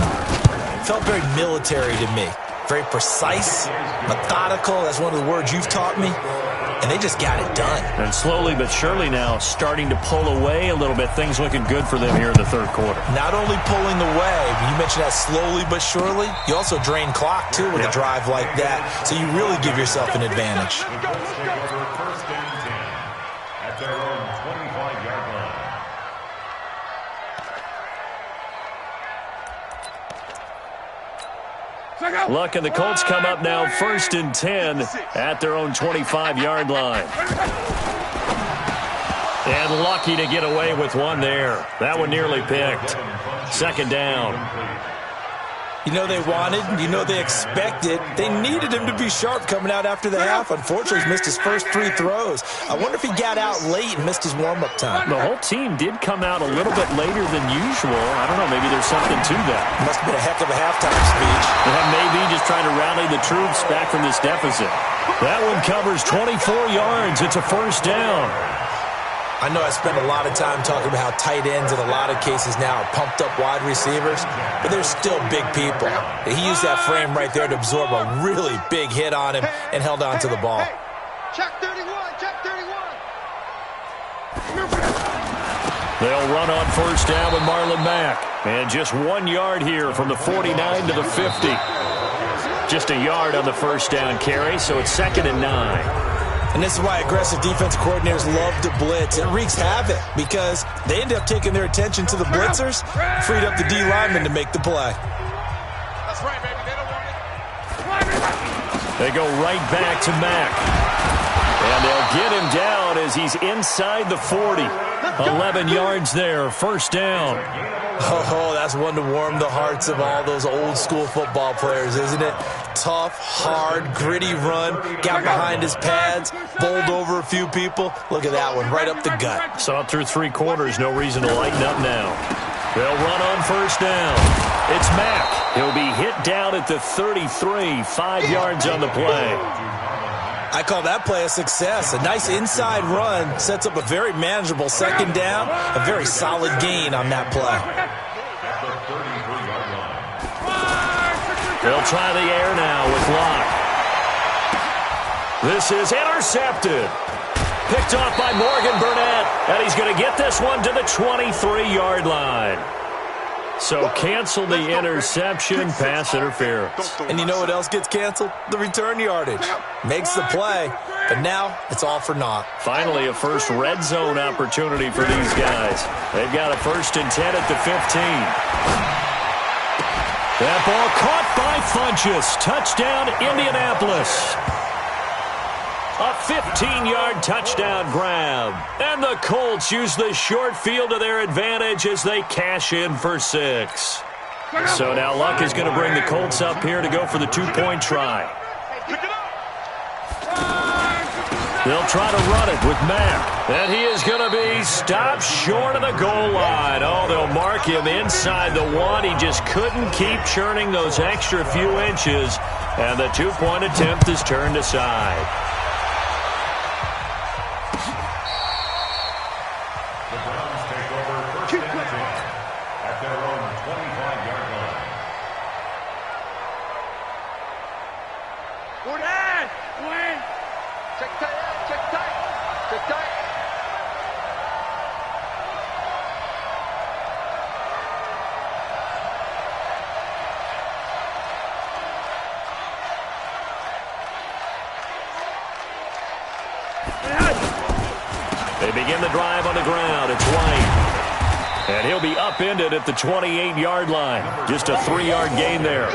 felt very military to me. Very precise, methodical. That's one of the words you've taught me. And they just got it done. And slowly but surely now starting to pull away a little bit. Things looking good for them here in the 3rd quarter. Not only pulling away, you mentioned that slowly but surely, you also drain clock, too, with a drive like that. So you really give yourself an advantage. First and 10 at their own 25-yard line. Luck and the Colts come up now 1st and 10 at their own 25-yard line. And lucky to get away with one there. That one nearly picked. 2nd down. You know they wanted, you know they expected. They needed him to be sharp coming out after the half. Unfortunately, he's missed his first 3 throws. I wonder if he got out late and missed his warm-up time. The whole team did come out a little bit later than usual. I don't know, maybe there's something to that. Must have been a heck of a halftime speech. Maybe just trying to rally the troops back from this deficit. That one covers 24 yards. It's a first down. I know I spend a lot of time talking about how tight ends in a lot of cases now are pumped up wide receivers, but they're still big people. He used that frame right there to absorb a really big hit on him and held on to the ball. Check 31, check 31. They'll run on first down with Marlon Mack. And just 1 yard here from the 49 to the 50. Just a yard on the first down carry, so it's 2nd and 9. And this is why aggressive defense coordinators love to blitz. It wreaks havoc because they end up taking their attention to the blitzers, freed up the D lineman to make the play. That's right, baby. They don't want it. They go right back to Mack. And they'll get him down as he's inside the 40. 11 yards there, first down. Oh, that's one to warm the hearts of all those old school football players, isn't it? Tough, hard, gritty run, got behind his pads, bowled over a few people. Look at that one, right up the gut. Saw it through 3 quarters, no reason to lighten up now. They'll run on first down. It's Mack. He'll be hit down at the 33, 5 yards on the play. I call that play a success. A nice inside run sets up a very manageable second down, a very solid gain on that play. They'll try the air now with Locke. This is intercepted. Picked off by Morgan Burnett, and he's going to get this one to the 23-yard line. So cancel the interception, pass interference. And you know what else gets canceled? The return yardage. Makes the play, but now it's all for naught. Finally, a first red zone opportunity for these guys. They've got a 1st and 10 at the 15. That ball caught by Funchess. Touchdown, Indianapolis. A 15-yard touchdown grab. And the Colts use the short field to their advantage as they cash in for 6. So now Luck is going to bring the Colts up here to go for the 2-point try. They'll try to run it with Mack. And he is going to be stopped short of the goal line. Oh, they'll mark him inside the 1. He just couldn't keep churning those extra few inches. And the 2-point attempt is turned aside. The Browns take over 1st and 10 at their own 25-yard line. Check tight, check tight, check tight. They begin the drive on the ground. It's White. And he'll be upended at the 28-yard line. Just a 3-yard gain there.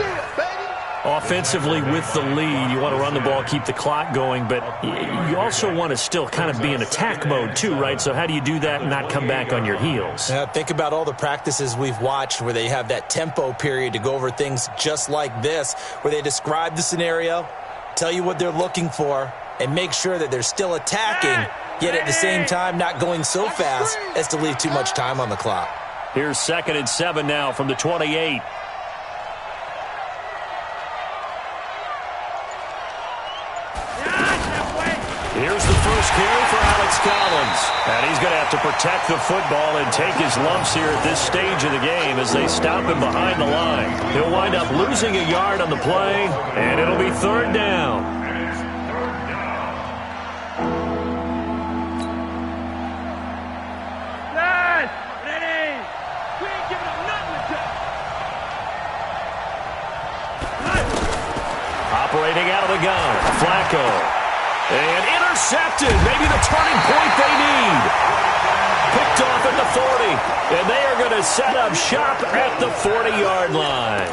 Offensively with the lead, you want to run the ball, keep the clock going, but you also want to still kind of be in attack mode too, right? So how do you do that and not come back on your heels? Yeah, think about all the practices we've watched where they have that tempo period to go over things just like this, where they describe the scenario, tell you what they're looking for, and make sure that they're still attacking, yet at the same time not going so fast as to leave too much time on the clock. Here's 2nd and 7 now from the 28. Here's the first carry for Alex Collins. And he's going to have to protect the football and take his lumps here at this stage of the game as they stop him behind the line. He'll wind up losing a yard on the play, and it'll be 3rd down. Operating out of the gun, Flacco. And intercepted, maybe the turning point they need. Picked off at the 40, and they are going to set up shop at the 40-yard line.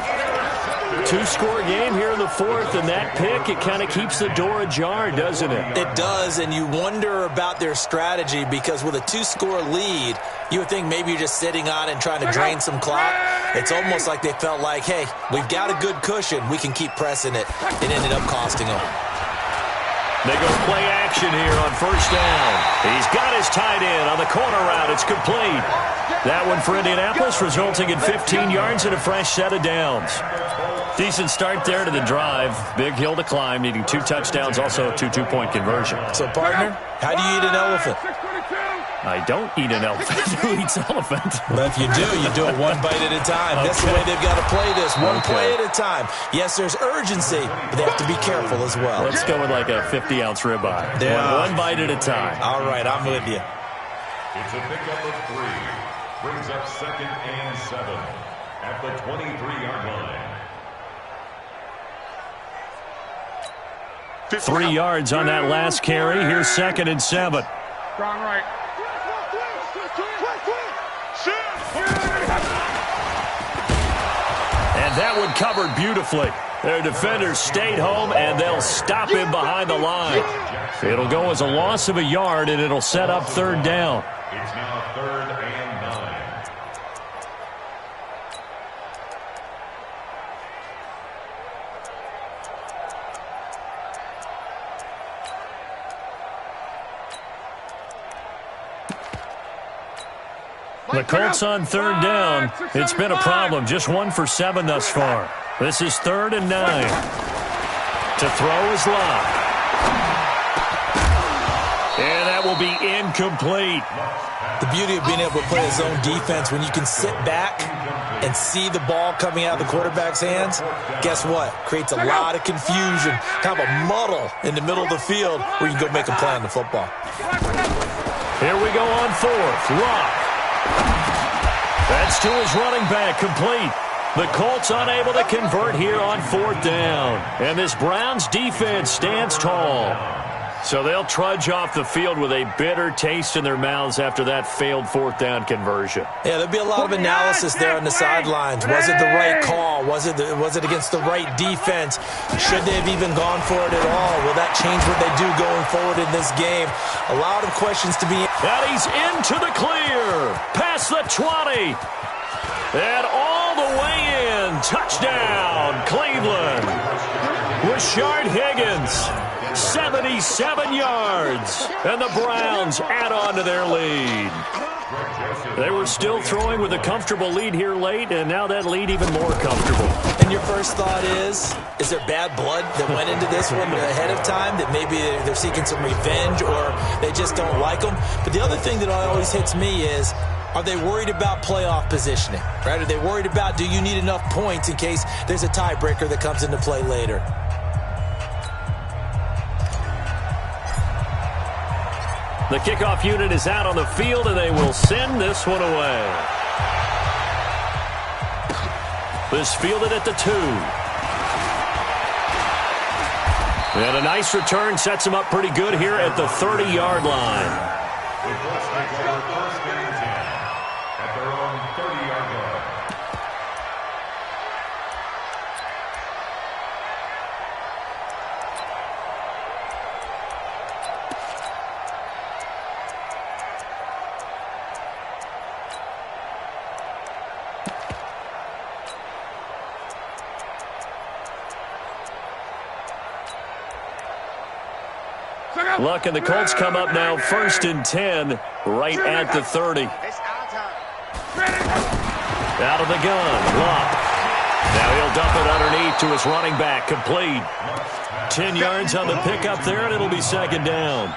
Two-score game here in the fourth, and that pick, it kind of keeps the door ajar, doesn't it? It does, and you wonder about their strategy because with a two-score lead, you would think maybe you're just sitting on it and trying to drain some clock. It's almost like they felt like, hey, we've got a good cushion. We can keep pressing it. It ended up costing them. They go play action here on first down. He's got his tight end on the corner route. It's complete. That one for Indianapolis, resulting in 15 yards and a fresh set of downs. Decent start there to the drive. Big hill to climb, needing 2 touchdowns, also a 2-2-point conversion. So, partner, how do you eat an elephant? I don't eat an elephant. Who eats elephant? But if you do it one bite at a time. Okay. That's the way they've got to play this, one play at a time. Yes, there's urgency, but they have to be careful as well. Let's go with like a 50-ounce ribeye. Yeah. One bite at a time. All right, I'm with you. It's a pickup of 3. Brings up 2nd and 7 at the 23-yard line. 3 yards on that last carry. Here's 2nd and 7. Strong right. And that one covered beautifully. Their defenders stayed home, and they'll stop him behind the line. It'll go as a loss of a yard, and it'll set up 3rd down. It's now 3rd and 9. The Colts on 3rd down. It's been a problem. Just 1 for 7 thus far. This is 3rd and 9. To throw is Locke. And that will be incomplete. The beauty of being able to play a zone defense when you can sit back and see the ball coming out of the quarterback's hands, guess what? Creates a lot of confusion, kind of a muddle in the middle of the field where you can go make a play on the football. Here we go on 4th. Locke. That's to his running back, complete. The Colts unable to convert here on 4th down. And this Browns defense stands tall. So they'll trudge off the field with a bitter taste in their mouths after that failed 4th down conversion. Yeah, there'll be a lot of analysis there on the sidelines. Was it the right call? Was it against the right defense? Should they have even gone for it at all? Will that change what they do going forward in this game? A lot of questions to be. And he's into the clear. Past the 20. And all the way in. Touchdown, Cleveland. Rashard Higgins. 77 yards, and the Browns add on to their lead. They were still throwing with a comfortable lead here late, and now that lead even more comfortable. And your first thought is there bad blood that went into this one ahead of time, that maybe they're seeking some revenge or they just don't like them? But the other thing that always hits me is, are they worried about playoff positioning? Right? Are they worried about, do you need enough points in case there's a tiebreaker that comes into play later? The kickoff unit is out on the field, and they will send this one away. This fielded at the 2. And a nice return sets them up pretty good here at the 30-yard line. At their own 30-yard line. Luck and the Colts come up now 1st and 10, right at the 30. Out of the gun, Luck. Now he'll dump it underneath to his running back, complete. 10 yards on the pickup there, and it'll be 2nd down.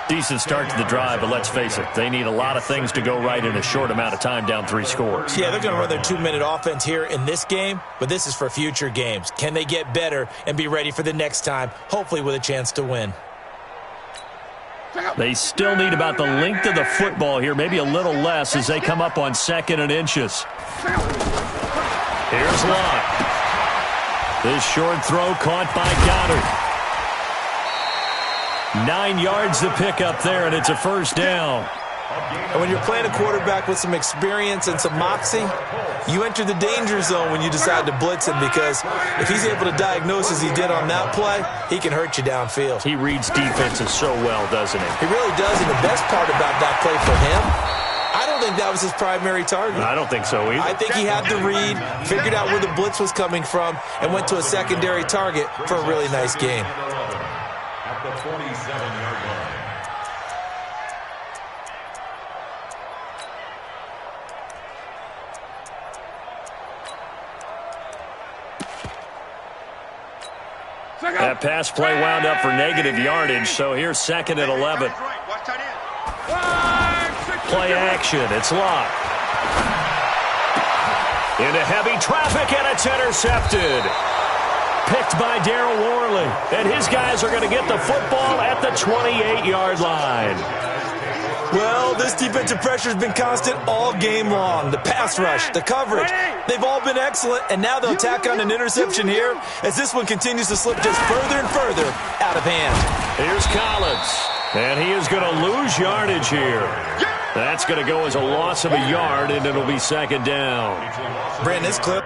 Decent start to the drive, but let's face it, they need a lot of things to go right in a short amount of time, down 3 scores. Yeah, they're going to run their 2-minute offense here in this game, but this is for future games. Can they get better and be ready for the next time, hopefully with a chance to win? They still need about the length of the football here, maybe a little less as they come up on 2nd and inches. Here's Locke. This short throw caught by Goddard. 9 yards to pick up there, and it's a 1st down. And when you're playing a quarterback with some experience and some moxie, you enter the danger zone when you decide to blitz him, because if he's able to diagnose as he did on that play, he can hurt you downfield. He reads defenses so well, doesn't he? He really does, and the best part about that play for him, I don't think that was his primary target. I don't think so either. I think he had the read, figured out where the blitz was coming from, and went to a secondary target for a really nice gain. At the 47-yard line. That pass play wound up for negative yardage, so here's 2nd and 11. Play action, it's locked. Into heavy traffic, and it's intercepted. Picked by Darryl Worley, and his guys are going to get the football at the 28-yard line. Well, this defensive pressure has been constant all game long. The pass rush, the coverage, they've all been excellent, and now they'll tack on an interception here as this one continues to slip just further and further out of hand. Here's Collins, and he is going to lose yardage here. That's going to go as a loss of a yard, and it'll be 2nd down. Brandon, this clip.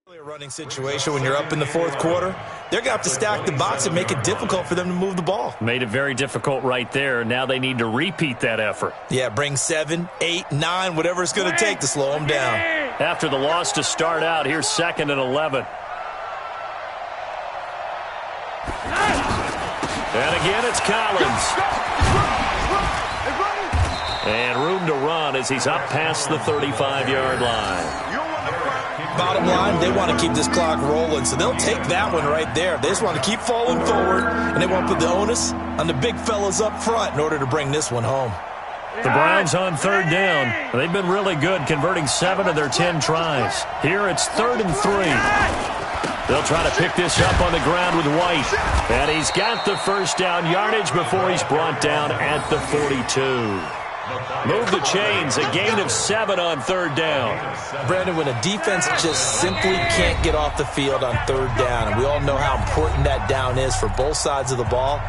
A running situation when you're up in the 4th quarter, they're going to have to stack the box and make it difficult for them to move the ball. Made it very difficult right there. Now they need to repeat that effort. Yeah, bring 7, 8, 9, whatever it's going to take to slow them down. After the loss to start out, here's 2nd and 11. And again, it's Collins. And room to run as he's up past the 35-yard line. Bottom line, they want to keep this clock rolling, so they'll take that one right there. They just want to keep falling forward, and they want to put the onus on the big fellas up front in order to bring this one home. The Browns on 3rd down. They've been really good, converting 7 of their 10 tries. Here it's 3rd and 3. They'll try to pick this up on the ground with White. And he's got the first down yardage before he's brought down at the 42. Move the chains, a gain of 7 on 3rd down. Brandon, when a defense just simply can't get off the field on 3rd down, and we all know how important that down is for both sides of the ball,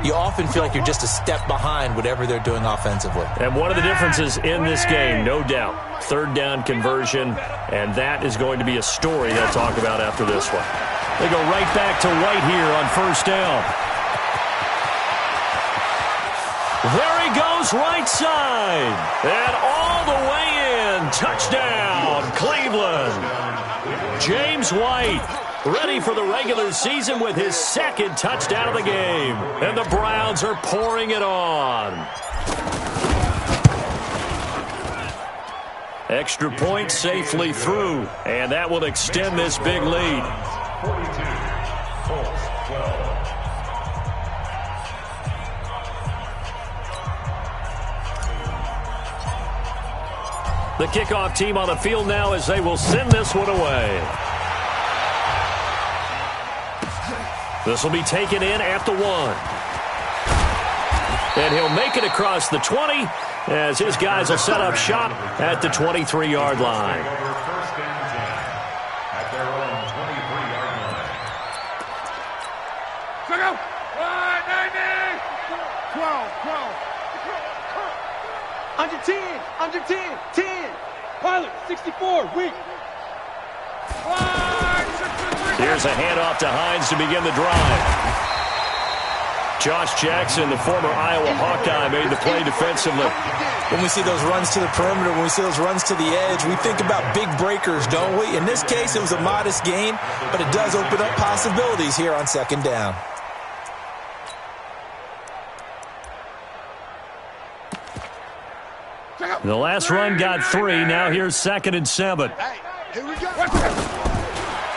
you often feel like you're just a step behind whatever they're doing offensively. And one of the differences in this game, no doubt, 3rd down conversion, and that is going to be a story they'll talk about after this one. They go right back to White here on 1st down. There he goes, right side. And all the way in. Touchdown, Cleveland. James White ready for the regular season with his 2nd touchdown of the game. And the Browns are pouring it on. Extra point safely through. And that will extend this big lead. 42-12. The kickoff team on the field now as they will send this one away. This will be taken in at the 1. And he'll make it across the 20 as his guys will set up shop at the 23-yard line. First and 10 at their own 23-yard line. Check out. 12. Under 10. 10. Pilot, 64, weak. Here's a handoff to Hines to begin the drive. Josh Jackson, the former Iowa Hawkeye, made the play defensively. When we see those runs to the perimeter, when we see those runs to the edge, we think about big breakers, don't we? In this case, it was a modest gain, but it does open up possibilities here on 2nd down. The last run got 3. Now here's 2nd and 7. Hey, here we go.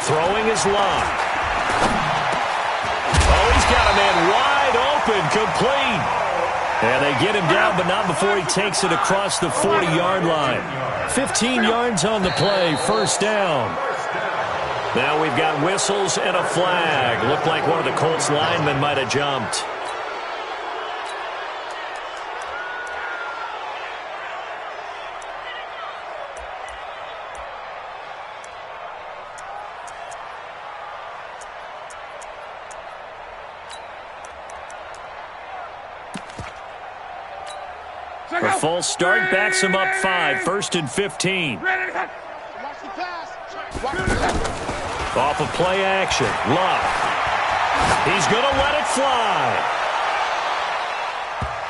Throwing is locked. Oh, he's got a man wide open, complete. And they get him down, but not before he takes it across the 40-yard line. 15 yards on the play, 1st down. Now we've got whistles and a flag. Looked like one of the Colts linemen might have jumped. A false start backs him up 5, 1st and 15. Watch the pass. Off of play action. Luck. He's going to let it fly.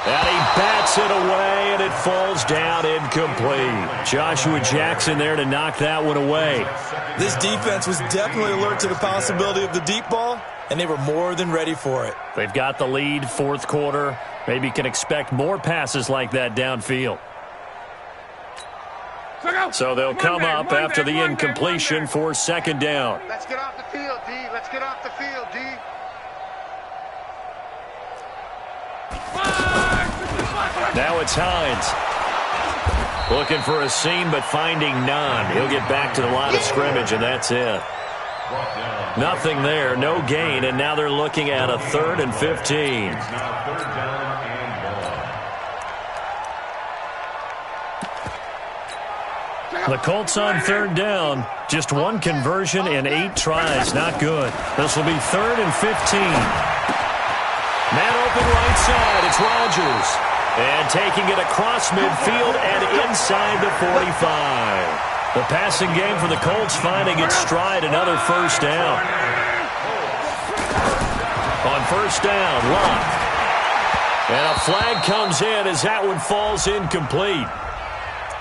And he bats it away, and it falls down incomplete. Joshua Jackson there to knock that one away. This defense was definitely alert to the possibility of the deep ball, and they were more than ready for it. They've got the lead, 4th quarter. Maybe can expect more passes like that downfield. So they'll come up after the incompletion for 2nd down. Let's get off the field, D. Let's get off the field, D. Now it's Hines. Looking for a seam, but finding none. He'll get back to the line of scrimmage, and that's it. Nothing there, no gain, and now they're looking at a 3rd and 15. The Colts on 3rd down. Just 1 conversion in 8 tries. Not good. This will be 3rd and 15. Man open right side. It's Rodgers. And taking it across midfield and inside the 45. The passing game for the Colts finding its stride. Another 1st down. On 1st down, Luck. And a flag comes in as that one falls incomplete.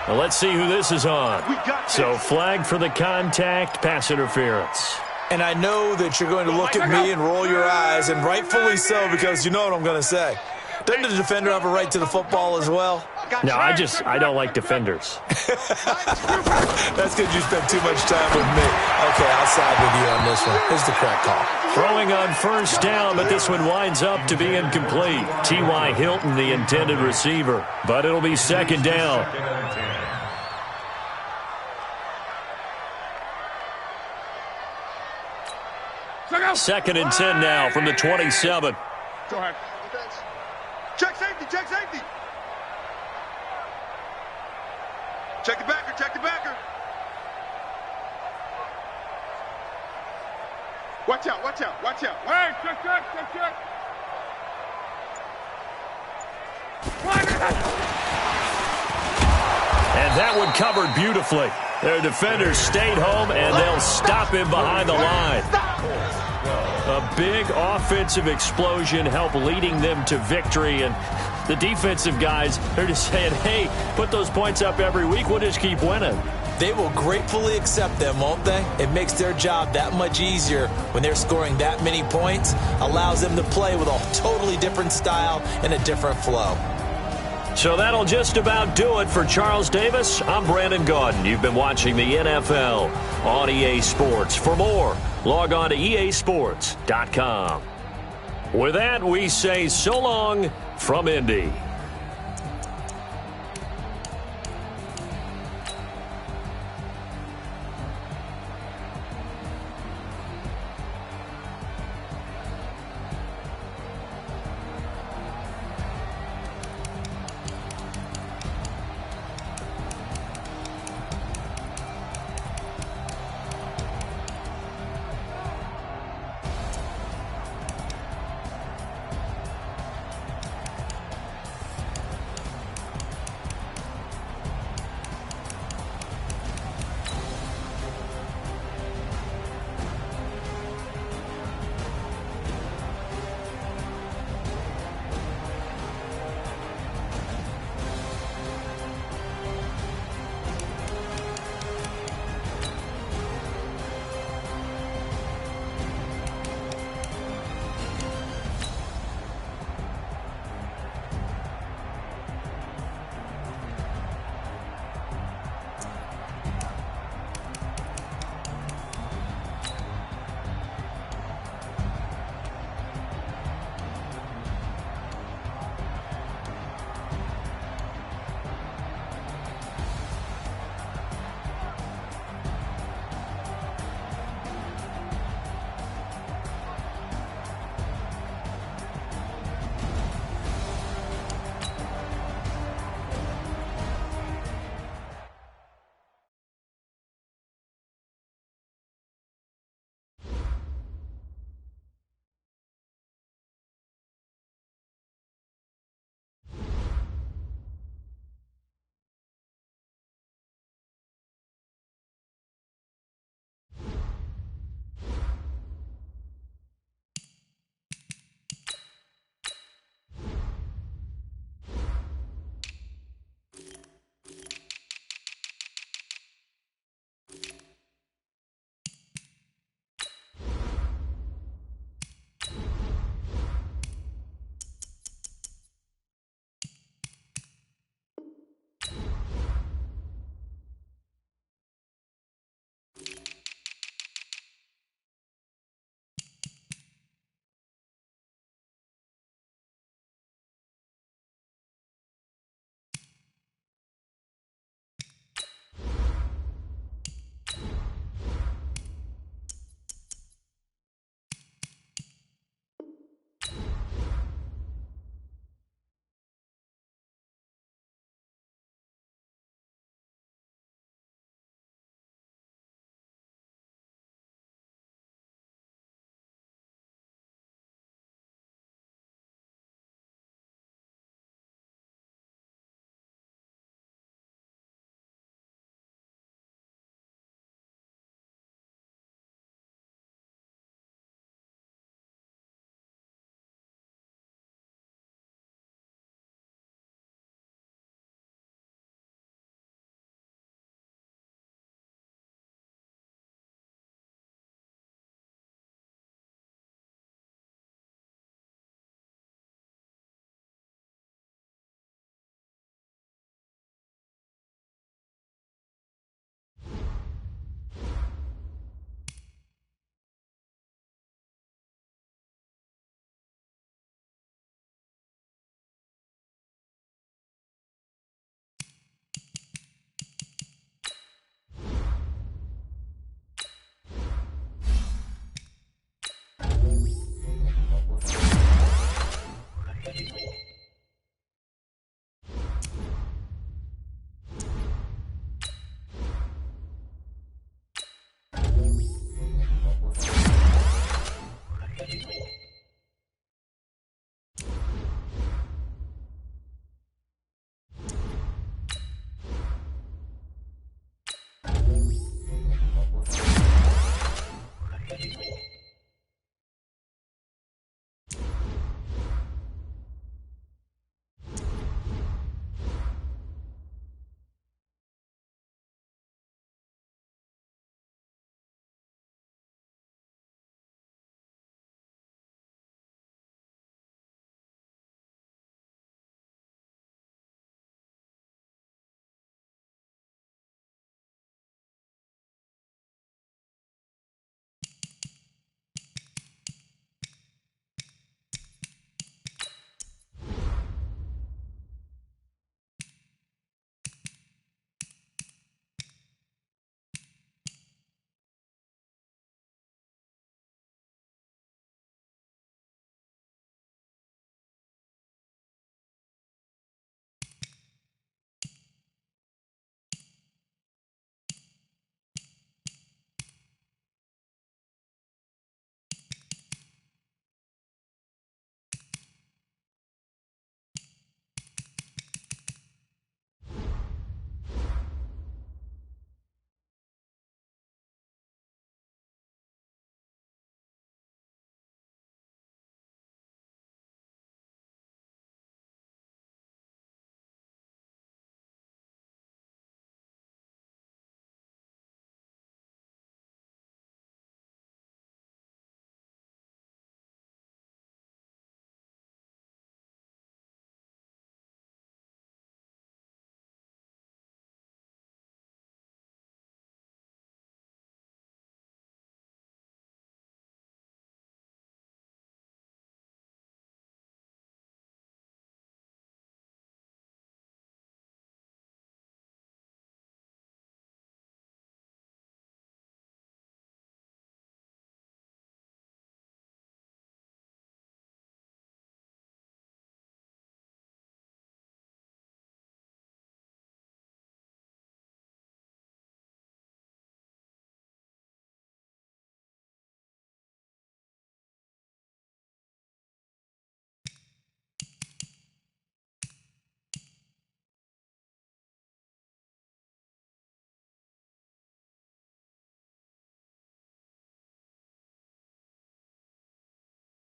Well, let's see who this is on. So flag for the contact, pass interference. And I know that you're going to look at me and roll your eyes, and rightfully so, because you know what I'm going to say. Doesn't the defender have a right to the football as well? No, I don't like defenders. That's because you spent too much time with me. Okay, I'll side with you on this one. Here's the correct call. Throwing on 1st down, but this one winds up to be incomplete. T.Y. Hilton, the intended receiver. But it'll be 2nd down. 2nd and 10 now from the 27. Go ahead. Check safety, check safety. Check the backer, check the backer. Watch out, watch out, watch out. Hey, check, check, check, check. And that one covered beautifully. Their defenders stayed home, and they'll stop him behind the line. A big offensive explosion helped leading them to victory, and the defensive guys, they're just saying, hey, put those points up every week, we'll just keep winning. They will gratefully accept them, won't they? It makes their job that much easier when they're scoring that many points, allows them to play with a totally different style and a different flow. So that'll just about do it for Charles Davis. I'm Brandon Gaudin. You've been watching the NFL on EA Sports. For more, log on to easports.com. With that, we say so long from Indy.